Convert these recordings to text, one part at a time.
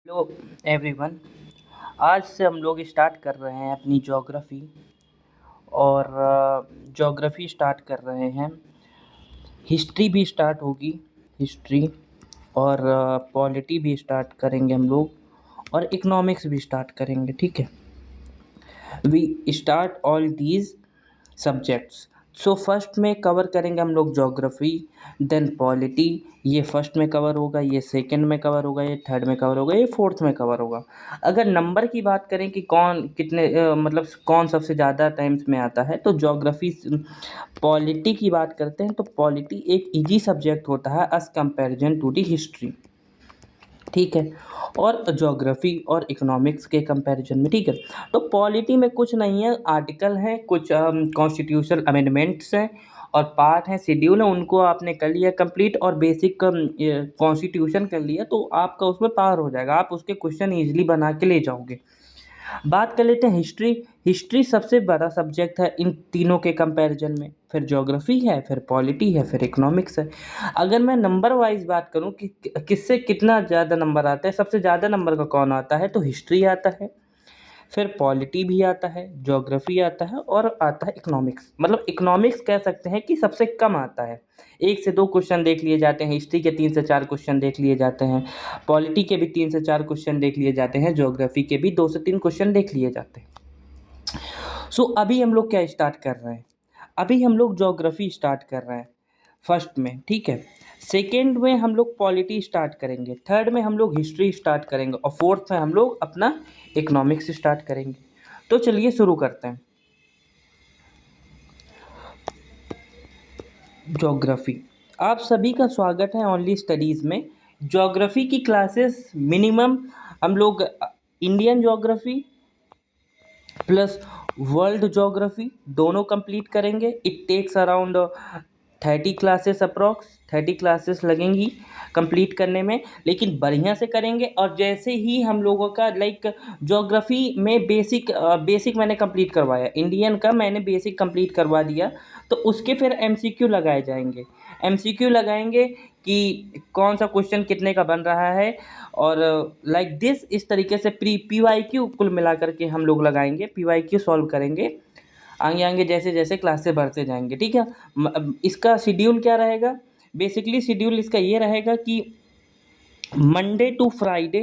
Hello everyone. आज से हम लोग स्टार्ट कर रहे हैं अपनी ज्योग्राफी और ज्योग्राफी स्टार्ट कर रहे हैं। हिस्ट्री भी स्टार्ट होगी, हिस्ट्री और पॉलिटी भी स्टार्ट करेंगे हम लोग और इकोनॉमिक्स भी स्टार्ट करेंगे। ठीक है, we start all these subjects. So first में कवर करेंगे हम लोग ज्योग्राफी, देन पॉलिटी। ये फर्स्ट में कवर होगा, ये सेकंड में कवर होगा, ये थर्ड में कवर होगा, ये फोर्थ में कवर होगा। अगर नंबर की बात करें कि कौन कितने मतलब कौन सबसे ज़्यादा टाइम्स में आता है, तो ज्योग्राफी। पॉलिटी की बात करते हैं तो पॉलिटी एक इजी सब्जेक्ट होता है as comparison to the history. ठीक है, और ज्योग्राफी और इकोनॉमिक्स के कंपैरिजन में। ठीक है, तो पॉलिटी में कुछ नहीं है, आर्टिकल हैं, कुछ कॉन्स्टिट्यूशनल अमेंडमेंट्स हैं और पार्ट हैं, शेड्यूल है, उनको आपने कर लिया कंप्लीट और बेसिक कॉन्स्टिट्यूशन कर लिया तो आपका उसमें पार हो जाएगा, आप उसके क्वेश्चन ईजिली बना के ले जाओगे। बात कर लेते हैं हिस्ट्री। हिस्ट्री सबसे बड़ा सब्जेक्ट है इन तीनों के कंपैरिजन में, फिर ज्योग्राफी है, फिर पॉलिटी है, फिर इकोनॉमिक्स है। अगर मैं नंबर वाइज बात करूं कि किससे कितना ज़्यादा नंबर आता है, सबसे ज़्यादा नंबर का कौन आता है, तो हिस्ट्री आता है, फिर पॉलिटी भी आता है, ज्योग्राफी आता है और आता है इकोनॉमिक्स। मतलब इकोनॉमिक्स कह सकते हैं कि सबसे कम आता है, 1 से 2 क्वेश्चन देख लिए जाते हैं, हिस्ट्री के 3 से 4 क्वेश्चन देख लिए जाते हैं, पॉलिटी के भी 3 से 4 क्वेश्चन देख लिए जाते हैं, ज्योग्राफी के भी 2 से 3 क्वेश्चन देख लिए जाते हैं। सो अभी हम लोग क्या स्टार्ट कर रहे हैं, अभी हम लोग ज्योग्राफी स्टार्ट कर रहे हैं फर्स्ट में। ठीक है, सेकेंड में हम लोग पॉलिटी स्टार्ट करेंगे, थर्ड में हम लोग हिस्ट्री स्टार्ट करेंगे और फोर्थ में हम लोग अपना इकोनॉमिक्स स्टार्ट करेंगे। तो चलिए शुरू करते हैं। ज्योग्राफी, आप सभी का स्वागत है ओनली स्टडीज़ में। ज्योग्राफी की क्लासेस मिनिमम हम लोग Indian geography plus world geography दोनों कंप्लीट करेंगे। It takes around 30 classes, approx 30 classes लगेंगी कंप्लीट करने में, लेकिन बढ़िया से करेंगे। और जैसे ही हम लोगों का लाइक ज्योग्राफी में बेसिक मैंने कंप्लीट करवाया, इंडियन का मैंने बेसिक कंप्लीट करवा दिया, तो उसके फिर एमसीक्यू लगाए जाएंगे। एमसीक्यू लगाएंगे कि कौन सा क्वेश्चन कितने का बन रहा है और लाइक दिस, इस तरीके से पीवाईक्यू कुल मिला करके हम लोग लगाएंगे, पीवाईक्यू सॉल्व करेंगे आगे आगे जैसे जैसे क्लास से बढ़ते जाएंगे। ठीक है, इसका शेड्यूल क्या रहेगा, बेसिकली शेड्यूल इसका ये रहेगा कि Monday to Friday,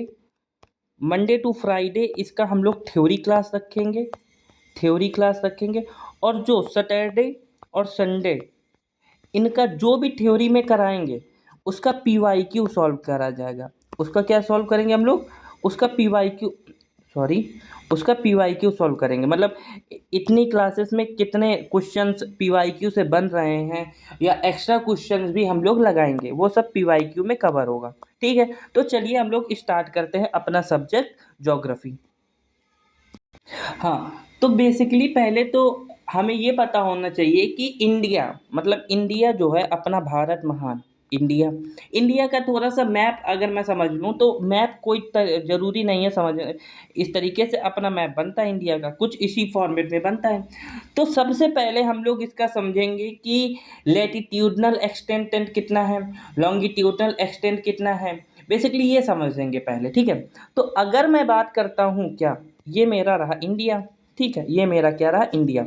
Monday to Friday इसका हम लोग थ्योरी क्लास रखेंगे, थ्योरी क्लास रखेंगे। और जो सैटरडे और संडे इनका जो भी थ्योरी में कराएंगे उसका पीवाईक्यू सॉल्व करा जाएगा। उसका क्या सॉल्व करेंगे हम लोग, उसका पीवाईक्यू, सॉरी, उसका पीवाईक्यू सॉल्व करेंगे। मतलब इतनी क्लासेस में कितने क्वेश्चंस पीवाईक्यू से बन रहे हैं या एक्स्ट्रा क्वेश्चंस भी हम लोग लगाएंगे, वो सब पीवाईक्यू में कवर होगा। ठीक है, तो चलिए हम लोग स्टार्ट करते हैं अपना सब्जेक्ट ज्योग्राफी। हाँ, तो बेसिकली पहले तो हमें ये पता होना चाहिए कि इंडिया, मतलब इंडिया जो है अपना भारत महान, इंडिया, इंडिया का थोड़ा सा मैप अगर मैं समझ लूँ तो मैप कोई ज़रूरी नहीं है समझ, इस तरीके से अपना मैप बनता है इंडिया का, कुछ इसी फॉर्मेट में बनता है। तो सबसे पहले हम लोग इसका समझेंगे कि लैटिट्यूडनल एक्सटेंट कितना है, लॉन्गिट्यूडनल एक्सटेंट कितना है, बेसिकली ये समझेंगे पहले। ठीक है, तो अगर मैं बात करता हूँ, क्या ये मेरा रहा इंडिया, ठीक है, ये मेरा क्या रहा इंडिया।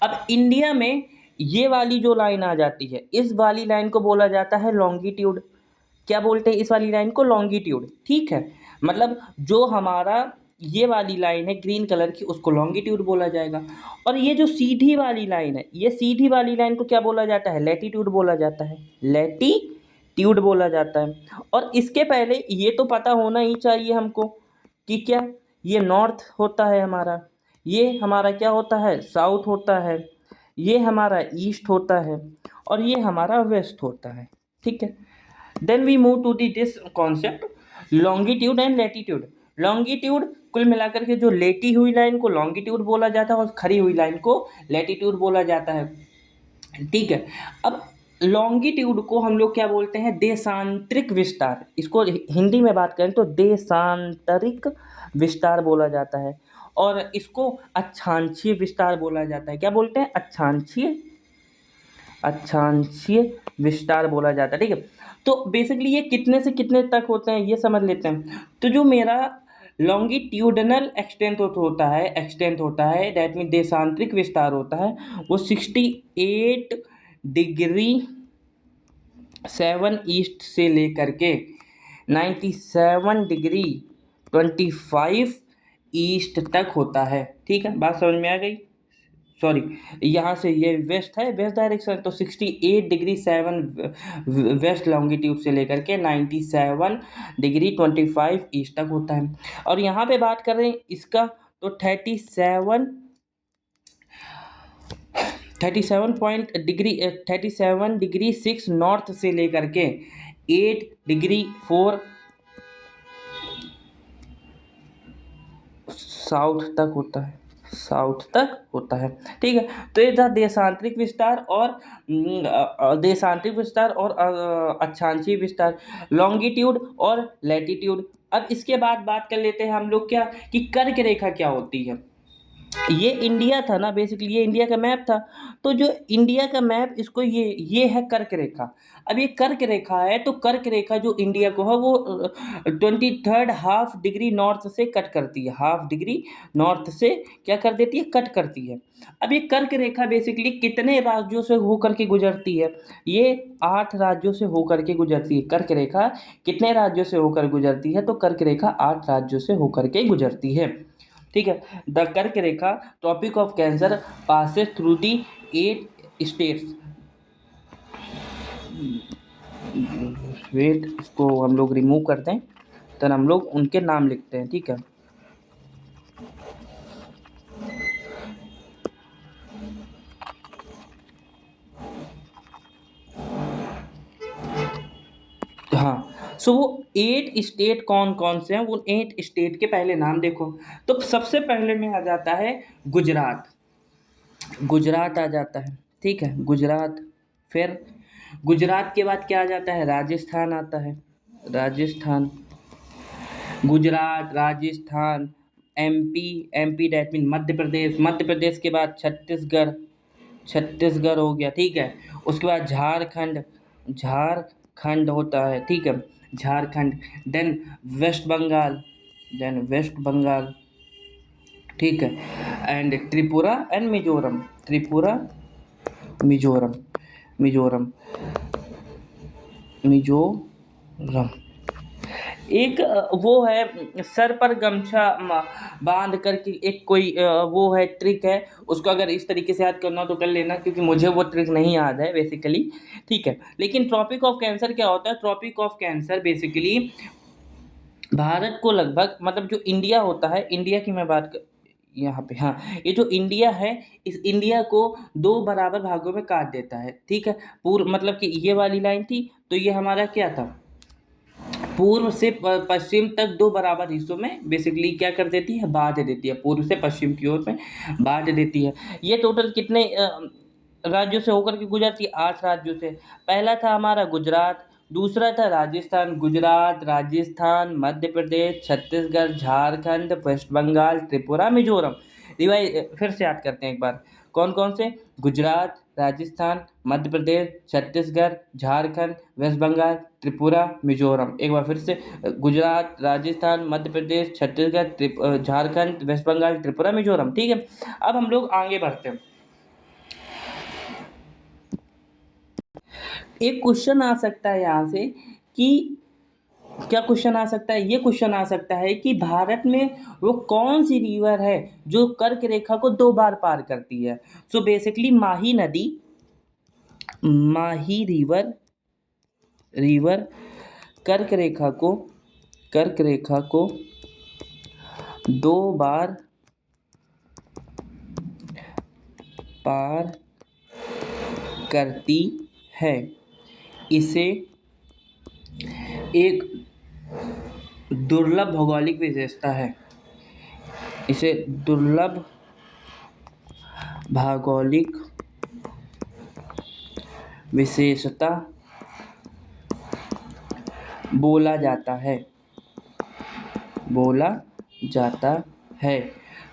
अब इंडिया में ये वाली जो लाइन आ जाती है, इस वाली लाइन को बोला जाता है लॉन्गिट्यूड। क्या बोलते हैं इस वाली लाइन को, लॉन्गिट्यूड। ठीक है, मतलब जो हमारा ये वाली लाइन है ग्रीन कलर की, उसको लॉन्गिट्यूड बोला जाएगा। और ये जो सीधी वाली लाइन है, ये सीधी वाली लाइन को क्या बोला जाता है, लैटिट्यूड बोला जाता है, लैटिट्यूड बोला जाता है। और इसके पहले ये तो पता होना ही चाहिए हमको कि क्या ये नॉर्थ होता है हमारा, ये हमारा क्या होता है, साउथ होता है, ये हमारा ईस्ट होता है और ये हमारा वेस्ट होता है। ठीक है, then we move to the this concept longitude and latitude. Longitude कुल मिलाकर के जो लेटी हुई लाइन को लॉन्गिट्यूड बोला जाता है और खड़ी हुई लाइन को लैटिट्यूड बोला जाता है। ठीक है, अब लॉन्गिट्यूड को हम लोग क्या बोलते हैं, देशांतरिक विस्तार, इसको हिंदी में बात करें तो देशांतरिक विस्तार बोला जाता है। और इसको अक्षांशीय विस्तार बोला जाता है, क्या बोलते हैं, अक्षांशीय, अक्षांशीय विस्तार बोला जाता है। ठीक है, तो बेसिकली ये कितने से कितने तक होते हैं ये समझ लेते हैं। तो जो मेरा लॉन्गिट्यूडनल एक्सटेंट होता है दैट मीन देशांतरिक विस्तार होता है, वो 68 डिग्री 7 ईस्ट से लेकर के 97 डिग्री 25 ईस्ट तक होता है। ठीक है, बात समझ में आ गई। सॉरी, यहाँ से ये वेस्ट है, वेस्ट डायरेक्शन, तो 68 डिग्री 7 वेस्ट लॉन्गिट्यूड से लेकर के 97 डिग्री 25 ईस्ट तक होता है। और यहाँ पे बात कर रहे हैं इसका, तो 37 डिग्री 6 नॉर्थ से लेकर के 8 डिग्री 4 साउथ तक होता है। ठीक है, तो ये था देशांतरिक विस्तार और अक्षांशीय विस्तार, लॉन्गिट्यूड और लैटिट्यूड। अब इसके बाद बात कर लेते हैं हम लोग क्या कि कर्क रेखा क्या होती है। ये इंडिया था ना, बेसिकली ये इंडिया का मैप था। तो जो इंडिया का मैप, इसको ये है कर्क रेखा। अब ये कर्क रेखा है, तो कर्क रेखा जो इंडिया को है वो 23 हाफ डिग्री नॉर्थ से कट करती है, हाफ डिग्री नॉर्थ से क्या कर देती है, कट करती है। अब ये कर्क रेखा बेसिकली कितने राज्यों से होकर के गुजरती है, ये 8 राज्यों से होकर के गुजरती है। कर्क रेखा कितने राज्यों से होकर गुजरती है, तो कर्क रेखा 8 राज्यों से होकर के गुजरती है। ठीक है, द कर्क रेखा tropic of cancer passes through the 8 states. Wait, इसको हम लोग रिमूव करते हैं, तो हम लोग उनके नाम लिखते हैं। ठीक है, हाँ। सो वो 8 स्टेट कौन कौन से हैं, वो 8 स्टेट के पहले नाम देखो। तो सबसे पहले में आ जाता है गुजरात, गुजरात आ जाता है। ठीक है, गुजरात। फिर गुजरात के बाद क्या आ जाता है, राजस्थान आता है, Rajasthan, Gujarat, Rajasthan, MP that mean Madhya Pradesh, Madhya Pradesh के बाद छत्तीसगढ़, छत्तीसगढ़ हो गया। ठीक है, उसके बाद झारखंड, झारखंड होता है। ठीक है, झारखंड। Then West Bengal, then West Bengal. ठीक है, एंड त्रिपुरा एंड मिजोरम, त्रिपुरा, मिजोरम, मिजोरम, मिजोरम। एक वो है सर पर गमछा बांध कर के एक कोई वो है, ट्रिक है, उसको अगर इस तरीके से याद करना हो तो कर लेना, क्योंकि मुझे वो ट्रिक नहीं याद है बेसिकली। ठीक है, लेकिन ट्रॉपिक ऑफ कैंसर क्या होता है, tropic of cancer basically Bharat को लगभग, मतलब जो इंडिया होता है, इंडिया की मैं बात कर यहाँ पे, हाँ, ये जो इंडिया है, इस इंडिया को 2 बराबर भागों में काट देता है। ठीक है, पूर्व मतलब कि ये वाली लाइन थी, तो ये हमारा क्या था, पूर्व से पश्चिम तक 2 बराबर हिस्सों में बेसिकली क्या कर देती है, बांट देती है, पूर्व से पश्चिम की ओर में बांट देती है। ये टोटल कितने राज्यों से होकर के गुजरती है, 8 राज्यों से। पहला था हमारा गुजरात, दूसरा था राजस्थान, गुजरात, राजस्थान, मध्य प्रदेश, छत्तीसगढ़, झारखंड, वेस्ट बंगाल, त्रिपुरा, मिजोरम। रिवाइज फिर से याद करते हैं एक बार, कौन कौन से, गुजरात, राजस्थान, मध्य प्रदेश, छत्तीसगढ़, झारखंड, वेस्ट बंगाल, त्रिपुरा, मिजोरम। एक बार फिर से, गुजरात, राजस्थान, मध्य प्रदेश, छत्तीसगढ़, झारखंड, वेस्ट बंगाल, त्रिपुरा, मिजोरम। ठीक है, अब हम लोग आगे बढ़ते हैं। एक क्वेश्चन आ सकता है यहाँ से कि क्या क्वेश्चन आ सकता है, ये क्वेश्चन आ सकता है कि भारत में वो कौन सी रिवर है जो कर्क रेखा को 2 बार पार करती है। सो बेसिकली माही नदी, माही रिवर कर्क रेखा को 2 बार पार करती है। इसे एक दुर्लभ भौगोलिक विशेषता है, इसे दुर्लभ भौगोलिक विशेषता बोला जाता है, बोला जाता है।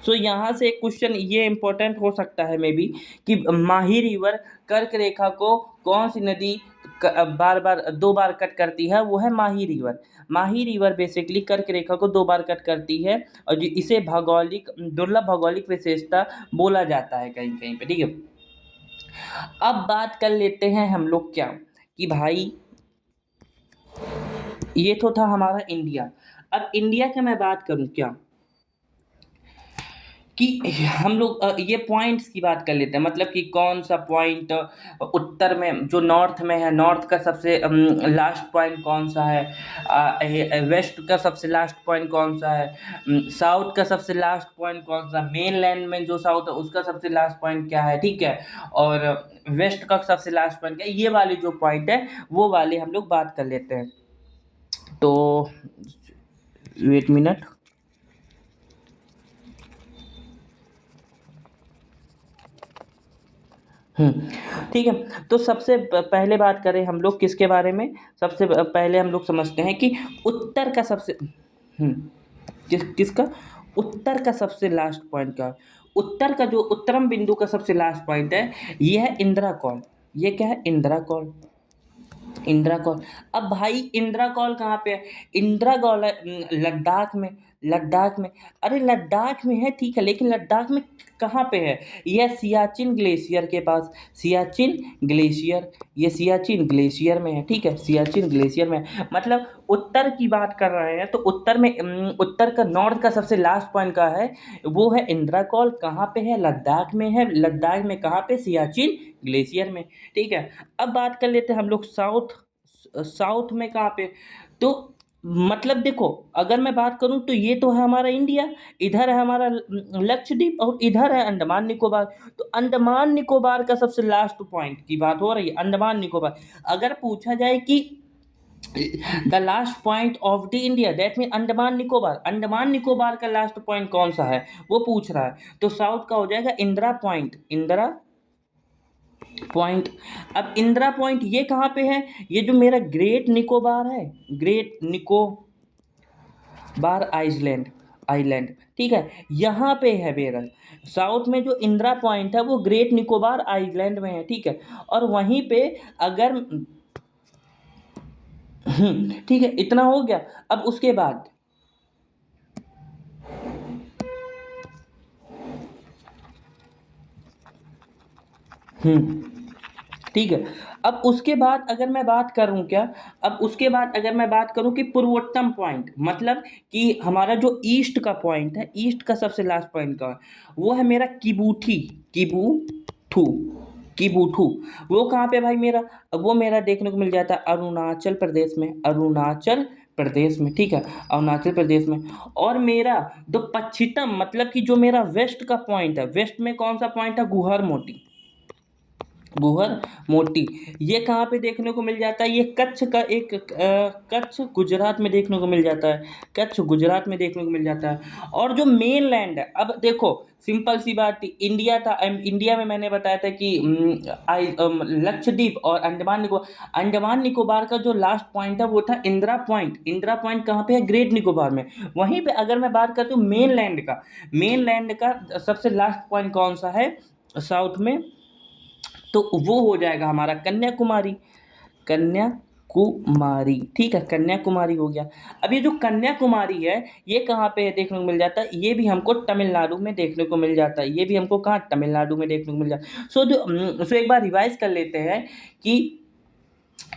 सो यहाँ से एक क्वेश्चन ये इम्पोर्टेंट हो सकता है मे बी कि माही रिवर कर्क रेखा को कौन सी नदी बार बार 2 बार कट करती है, वो है माही रिवर। माही रिवर बेसिकली कर्क रेखा को 2 बार कट करती है और इसे भौगोलिक दुर्लभ भौगोलिक विशेषता बोला जाता है कहीं कहीं पे, ठीक है। अब बात कर लेते हैं हम लोग क्या कि भाई ये तो था हमारा इंडिया। अब इंडिया का मैं बात करूं क्या कि हम लोग ये पॉइंट्स की बात कर लेते हैं, मतलब कि कौन सा पॉइंट उत्तर में जो नॉर्थ में है, नॉर्थ का सबसे लास्ट पॉइंट कौन सा है, वेस्ट का सबसे लास्ट पॉइंट कौन सा है, साउथ का सबसे लास्ट पॉइंट कौन सा, मेन लैंड में जो साउथ है उसका सबसे लास्ट पॉइंट क्या है, ठीक है, और वेस्ट का सबसे लास्ट पॉइंट क्या है, ये वाले जो पॉइंट है वो वाले हम लोग बात कर लेते हैं। तो वेट मिनट। ठीक है। तो सबसे पहले बात करें हम लोग किसके बारे में, सबसे पहले हम लोग समझते हैं कि उत्तर का सबसे किसका उत्तर का सबसे लास्ट पॉइंट का, उत्तर का जो उत्तरम बिंदु का सबसे लास्ट पॉइंट है ये है इंदिरा कॉल। ये क्या है, इंदिरा कॉल। इंदिरा कॉल। अब भाई इंदिरा कॉल कहाँ पे है, इंदिरा कॉल है लद्दाख में। लद्दाख में, अरे लद्दाख में है ठीक है, लेकिन लद्दाख में कहाँ पे है, यह सियाचिन ग्लेशियर के पास। सियाचिन ग्लेशियर, ये सियाचिन ग्लेशियर में है, ठीक है, सियाचिन ग्लेशियर में है। मतलब उत्तर की बात कर रहे हैं तो उत्तर में उत्तर का नॉर्थ का सबसे लास्ट पॉइंट का है वो है इंदिरा कॉल। कहाँ पे है, लद्दाख में है। लद्दाख में कहाँ पे, सियाचिन ग्लेशियर में, ठीक है। अब बात कर लेते हैं हम लोग साउथ। साउथ में कहाँ पे, तो मतलब देखो अगर मैं बात करूं तो ये तो है हमारा इंडिया, इधर है हमारा लक्षद्वीप और इधर है अंडमान निकोबार। तो अंडमान निकोबार का सबसे लास्ट पॉइंट की बात हो रही है, अंडमान निकोबार। अगर पूछा जाए कि the last point of the India, that mean Andaman Nicobar, Andaman Nicobar का लास्ट पॉइंट कौन सा है वो पूछ रहा है, तो साउथ का हो जाएगा इंदिरा पॉइंट। इंदिरा पॉइंट। अब इंदिरा पॉइंट ये कहाँ पे है, ये जो मेरा ग्रेट निकोबार है, ग्रेट निकोबार आइलैंड, आइलैंड, ठीक है, यहाँ पे है मेरा। साउथ में जो इंदिरा पॉइंट है वो ग्रेट निकोबार आइलैंड में है, ठीक है। और वहीं पे अगर ठीक है, इतना हो गया। अब उसके बाद ठीक है। अब उसके बाद अगर मैं बात करूं क्या, अब उसके बाद अगर मैं बात करूं कि पूर्वोत्तम पॉइंट, मतलब कि हमारा जो ईस्ट का पॉइंट है, ईस्ट का सबसे लास्ट पॉइंट का है वो है मेरा किबूठी, किबूठू, किबूठू। वो कहाँ पे भाई मेरा, वो मेरा देखने को मिल जाता है अरुणाचल प्रदेश में, अरुणाचल प्रदेश में, ठीक है, अरुणाचल प्रदेश में। और मेरा जो पश्चिमतम मतलब कि जो मेरा वेस्ट का पॉइंट है, वेस्ट में कौन सा पॉइंट है, गुहर मोटी, गुहर मोटी। ये कहाँ पे देखने को मिल जाता है, ये कच्छ का एक कच्छ गुजरात में देखने को मिल जाता है, कच्छ गुजरात में देखने को मिल जाता है। और जो मेन लैंड है, अब देखो सिंपल सी बात थी, इंडिया था, इंडिया में मैंने बताया था कि लक्षद्वीप और अंडमान निकोबार, अंडमान निकोबार का जो लास्ट पॉइंट है वो था इंदिरा पॉइंट। इंदिरा पॉइंट कहाँ पे है, ग्रेट निकोबार में। वहीं पे अगर मैं बात करती हूँ मेन लैंड का, मेन लैंड का सबसे लास्ट पॉइंट कौन सा है साउथ में, तो वो हो जाएगा हमारा कन्याकुमारी, कन्याकुमारी, ठीक है, कन्याकुमारी हो गया। अब ये जो कन्याकुमारी है ये कहाँ पे देखने को मिल जाता है, ये भी हमको तमिलनाडु में देखने को मिल जाता है, ये भी हमको कहाँ, तमिलनाडु में देखने को मिल जाता है। सो एक बार रिवाइज कर लेते हैं कि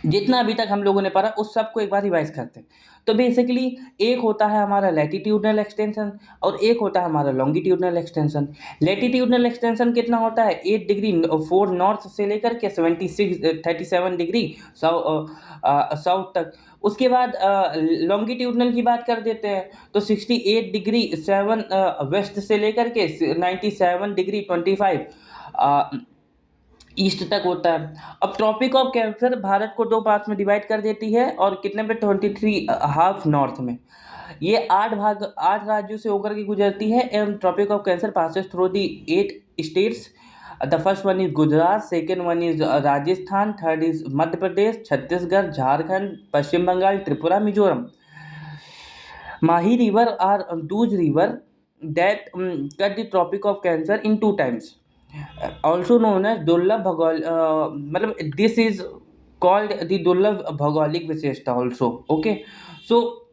जितना अभी तक हम लोगों ने पढ़ा उस सब को एक बार रिवाइज करते हैं। तो बेसिकली एक होता है हमारा लैटिट्यूडनल एक्सटेंशन और एक होता है हमारा लॉन्गिट्यूडनल एक्सटेंशन। लैटिट्यूडनल एक्सटेंशन कितना होता है, 8 डिग्री 4 नॉर्थ से लेकर के 37 डिग्री साउथ तक। उसके बाद लॉन्गिट्यूडनल की बात कर देते हैं तो 68 डिग्री 7 वेस्ट से लेकर के 97 डिग्री 25 ईस्ट तक होता है। अब ट्रॉपिक ऑफ कैंसर भारत को 2 पार्ट्स में डिवाइड कर देती है और कितने पे, 23 हाफ नॉर्थ में। ये 8 राज्यों से होकर के गुजरती है and tropic of cancer passes through the 8 states. The first one is Gujarat, second one is Rajasthan, third is Madhya Pradesh, Chhattisgarh, Jharkhand, Paschim Bengal, Tripura, Mizoram. Mahi river और दूज river that cut the Tropic of Cancer in two times, also known as दुर्लभ भगोल मतलब this is called the दुर्लभ भौगोलिक विशेषता also. Okay, सो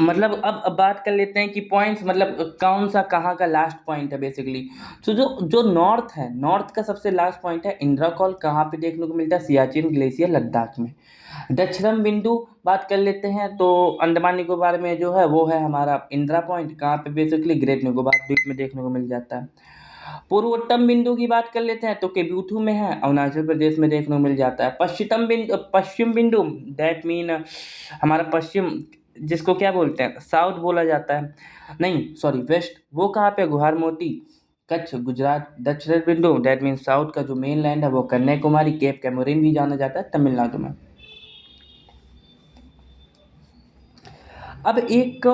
मतलब अब बात कर लेते हैं कि पॉइंट्स मतलब कौन सा कहाँ का लास्ट पॉइंट है बेसिकली. तो जो जो नॉर्थ है, नॉर्थ का सबसे लास्ट पॉइंट है इंद्राकॉल. कहाँ पे देखने को मिलता है? सियाचिन ग्लेशियर, लद्दाख में. दक्षिणम बिंदु बात कर लेते हैं तो अंडमान निकोबार में जो है वो है हमारा इंदिरा पॉइंट. कहाँ पे? बेसिकली ग्रेट निकोबार द्वीप में देखने को मिल जाता है. पूर्वोत्तम बिंदु की बात कर लेते हैं तो केब्यूथू में है, अरुणाचल प्रदेश में देखने को मिल जाता है. पश्चिम बिंदु दैट मीन हमारा पश्चिम, जिसको क्या बोलते हैं, साउथ बोला जाता है, नहीं सॉरी वेस्ट, वो कहाँ पे? गुहार मोती, कच्छ, गुजरात. दक्षिण बिंदु दैट मीन साउथ का जो मेन लैंड है वो कन्याकुमारी, केप कैमोरिन भी जाना जाता है, तमिलनाडु में. अब एक